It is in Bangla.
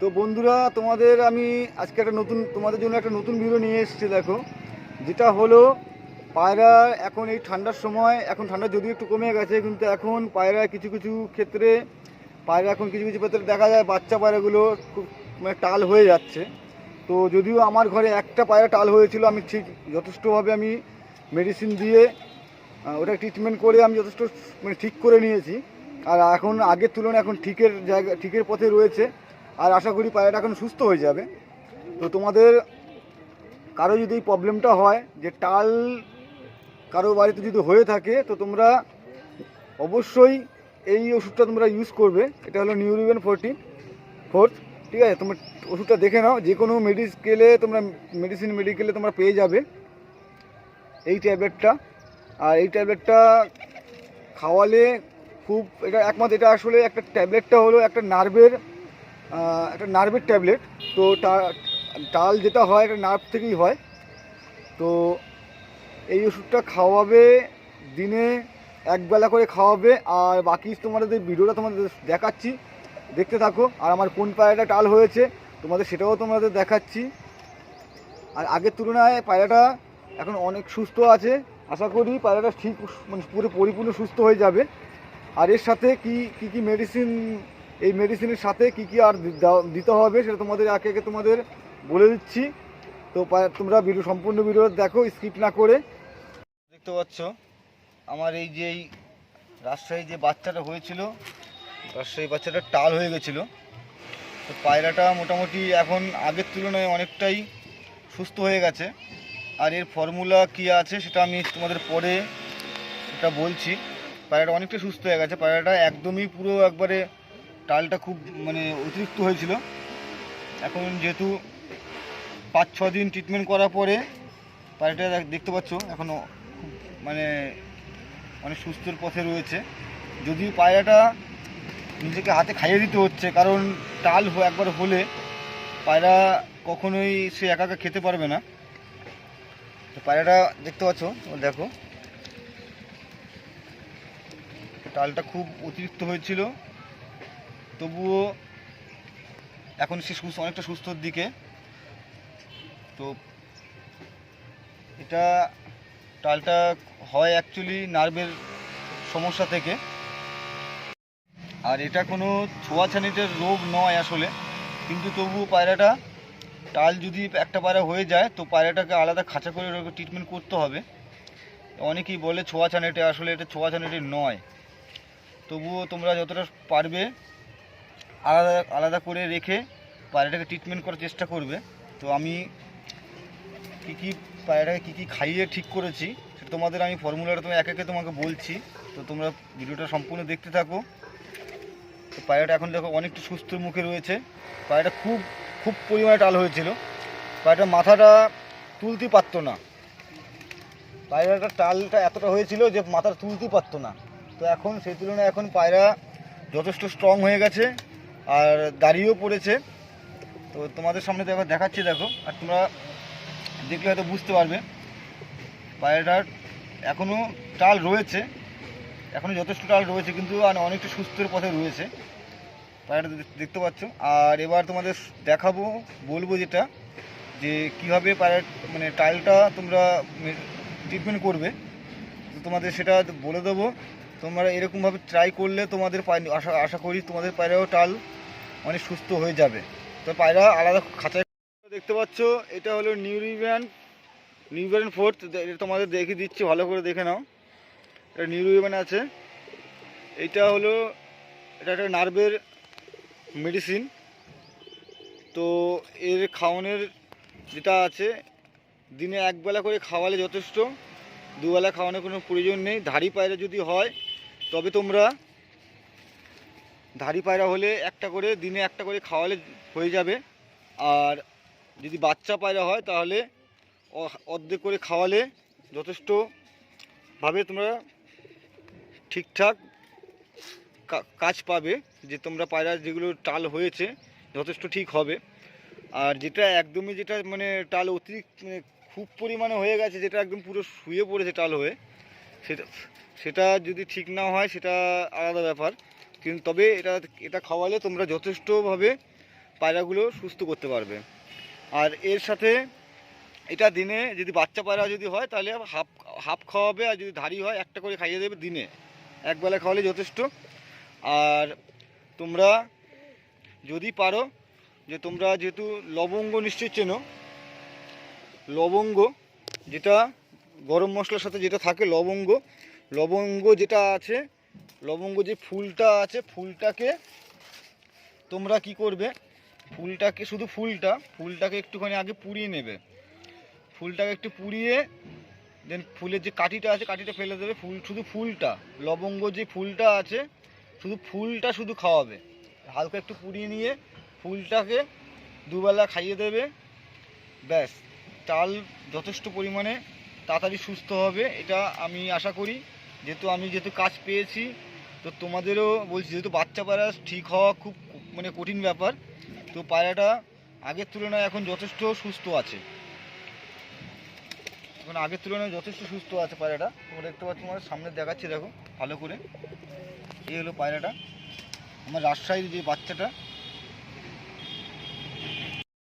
তো বন্ধুরা, তোমাদের আমি আজকে তোমাদের জন্য একটা নতুন ভিডিও নিয়ে এসেছি। দেখো, যেটা হলো পায়রা এখন এই ঠান্ডার সময়, এখন ঠান্ডা যদিও একটু কমে গেছে, কিন্তু এখন পায়রা কিছু কিছু ক্ষেত্রে এখন কিছু কিছু ক্ষেত্রে দেখা যায় বাচ্চা পায়রাগুলো খুব টাল হয়ে যাচ্ছে। তো যদিও আমার ঘরে একটা পায়রা টাল হয়েছিল, আমি ঠিক যথেষ্টভাবে আমি মেডিসিন দিয়ে ওটা ট্রিটমেন্ট করে আমি যথেষ্ট ঠিক করে নিয়েছি। আর এখন আগের তুলনায় এখন ঠিকের পথে রয়েছে। আর আশা করি পায়রাটা এখন সুস্থ হয়ে যাবে। তো তোমাদের কারো যদি এই প্রবলেমটা হয় যে টাল কারো বাড়িতে যদি হয়ে থাকে, তো তোমরা অবশ্যই এই ওষুধটা তোমরা ইউজ করবে। এটা হলো নিউরিভেন 44। ঠিক আছে, তোমরা ওষুধটা দেখে নাও, যে কোনো মেডিকেলে তোমরা পেয়ে যাবে এই ট্যাবলেটটা। আর এই ট্যাবলেটটা খাওয়ালে এটা আসলে একটা ট্যাবলেটটা হলো একটা নার্ভের ট্যাবলেট। তো টাল যেটা হয় একটা নার্ভ থেকেই হয়। তো এই ওষুধটা খাওয়াবে, দিনে একবেলা করে খাওয়াবে। আর বাকি তোমাদের ভিডিওটা তোমাদের দেখাচ্ছি, দেখতে থাকো। আর আমার কোন পায়রাটা টাল হয়েছে সেটাও তোমাদের দেখাচ্ছি। আর আগের তুলনায় পায়রাটা এখন অনেক সুস্থ আছে। আশা করি পায়রাটা ঠিক পুরো পরিপূর্ণ সুস্থ হয়ে যাবে। আর এর সাথে কি মেডিসিন, এই মেডিসিনের সাথে কি আর দিতে হবে সেটা তোমাদের একে একে তোমাদের বলে দিচ্ছি। তো তোমরা সম্পূর্ণ ভিডিও দেখো, স্কিপ না করে। দেখতে পাচ্ছ আমার এই রাজশাহী যে বাচ্চাটা হয়েছিল, রাজশাহী বাচ্চাটা টাল হয়ে গেছিলো। তো পায়রাটা মোটামুটি এখন আগের তুলনায় অনেকটাই সুস্থ হয়ে গেছে। আর এর ফর্মুলা কী আছে সেটা আমি তোমাদের পরে সেটা বলছি। পায়রাটা অনেকটা সুস্থ হয়ে গেছে। পায়রাটা একদমই পুরো একবারে টালটা খুব অতিরিক্ত হয়েছিল। এখন যেহেতু 5-6 দিন ট্রিটমেন্ট করার পরে পায়রাটা দেখতে পাচ্ছ এখনও খুব অনেক সুস্থর পথে রয়েছে। যদিও পায়রাটা নিজেকে হাতে খাইয়ে দিতে হচ্ছে, কারণ টাল একবার হলে পায়রা কখনোই সে একা একা খেতে পারবে না। তো পায়রাটা দেখতে পাচ্ছ, দেখো টালটা খুব অতিরিক্ত হয়েছিল, তবুও এখন সে অনেকটা সুস্থর দিকে। তো এটা টালটা হয় অ্যাকচুয়ালি নার্ভের সমস্যা থেকে। আর এটা কোনো ছোঁয়াছানিটের রোগ নয় আসলে, কিন্তু তবুও পায়রাটা টাল যদি একটা পায়রা হয়ে যায়, তো পায়রাটাকে আলাদা খাঁচা করে ট্রিটমেন্ট করতে হবে। অনেকেই বলে ছোঁয়াছানিটে, আসলে এটা ছোঁয়াছানিটে নয়। তবুও তোমরা যতটা পারবে আলাদা আলাদা করে রেখে পায়রাটাকে ট্রিটমেন্ট করার চেষ্টা করবে। তো আমি পায়রাটাকে কী খাইয়ে ঠিক করেছি সেটা তোমাদের আমি ফর্মুলাটা একে একে তোমাকে বলছি। তো তোমরা ভিডিওটা সম্পূর্ণ দেখতে থাকো। তো পায়রাটা এখন দেখো অনেকটা সুস্থ মুখে রয়েছে। পায়রাটা খুব খুব পরিমাণে টাল হয়েছিল। পায়রাটার মাথাটা তুলতেই পারতো না। পায়রাটার টালটা এতটা হয়েছিল যে মাথাটা তুলতেই পারতো না। তো এখন সেই তুলনায় এখন পায়রা যথেষ্ট স্ট্রং হয়ে গেছে আর দাঁড়িয়েও পড়েছে। তো তোমাদের সামনে দেখাচ্ছি, দেখো। আর তোমরা দেখলে হয়তো বুঝতে পারবে পায়রাটার এখনও টাল রয়েছে, এখনও যথেষ্ট টাল রয়েছে, কিন্তু অনেকটা সুস্থের পথে রয়েছে পায়রাটা, দেখতে পাচ্ছ। আর এবার তোমাদের বলবো যেটা, যে কীভাবে পায়রা টালটা তোমরা ট্রিটমেন্ট করবে। তো তোমাদের সেটা বলে দেবো। তোমরা এরকমভাবে ট্রাই করলে তোমাদের আশা করি তোমাদের পায়রাও টাল অনেক সুস্থ হয়ে যাবে। তো পায়রা আলাদা খাঁচায় দেখতে পাচ্ছ, এটা হলো নিউরিভেন 4। এটা তোমাদের দেখিয়ে দিচ্ছি, ভালো করে দেখে নাও। এটা নিউরিভেন আছে। এটা একটা নার্ভের মেডিসিন। তো এর খাওয়ানোর যেটা আছে, দিনে একবেলা করে খাওয়ালে যথেষ্ট, দুবেলা খাওয়ানোর কোনো প্রয়োজন নেই। ধাড়ি পায়রা যদি হয় তবে তোমরা ধাড়ি পায়রা হলে দিনে একটা করে খাওয়ালে হয়ে যাবে। আর যদি বাচ্চা পায়রা হয় তাহলে অর্ধেক করে খাওয়ালে যথেষ্টভাবে তোমরা ঠিকঠাক কাজ পাবে, যে তোমরা পায়রা যেগুলো টাল হয়েছে যথেষ্ট ঠিক হবে। আর যেটা একদমই টাল অতিরিক্ত খুব পরিমাণে হয়ে গেছে, যেটা একদম পুরো শুয়ে পড়েছে টাল হয়ে, সেটা যদি ঠিক না হয় সেটা আলাদা ব্যাপার। কিন্তু তবে এটা খাওয়ালে তোমরা যথেষ্টভাবে পায়রাগুলো সুস্থ করতে পারবে। আর এর সাথে এটা দিনে যদি বাচ্চা পায়রা যদি হয় তাহলে হাফ হাফ খাওয়াবে, আর যদি ধাড়ি হয় একটা করে খাইয়ে দেবে দিনে, একবেলা খাওয়ালে যথেষ্ট। আর তোমরা যদি পারো, যে তোমরা যেহেতু লবঙ্গ নিশ্চয়ই চেনো, লবঙ্গ যেটা গরম মশলার সাথে যেটা থাকে, লবঙ্গ, লবঙ্গ যেটা আছে, লবঙ্গ যে ফুলটা আছে, ফুলটাকে তোমরা কি করবে, ফুলটাকে শুধু ফুলটাকে একটুখানি আগে পুড়িয়ে নেবে। ফুলটাকে একটু পুড়িয়ে দেন ফুলের যে কাঠিটা আছে কাঠিটা ফেলে দেবে, শুধু ফুলটা, লবঙ্গ যে ফুলটা আছে শুধু ফুলটা শুধু খাওয়াবে, হালকা একটু পুড়িয়ে নিয়ে ফুলটাকে দুবেলা খাইয়ে দেবে, ব্যাস। চাল যথেষ্ট পরিমাণে তাড়াতাড়ি সুস্থ হবে, এটা আমি আশা করি। যেহেতু কাজ পেয়েছি, তো তোমাদেরও বলছি, যেহেতু বাচ্চা পায়রা ঠিক হওয়া খুব মানে কঠিন ব্যাপার, তো পায়রাটা আগের তুলনায় এখন যথেষ্ট সুস্থ আছে, এখন আগের তুলনায় যথেষ্ট সুস্থ আছে পায়রাটা। তোমরা দেখতে পাচ্ছ, তোমার সামনে দেখাচ্ছি, দেখো ভালো করে। এই হলো পায়রাটা, আমার রাজশাহীর যে বাচ্চাটা,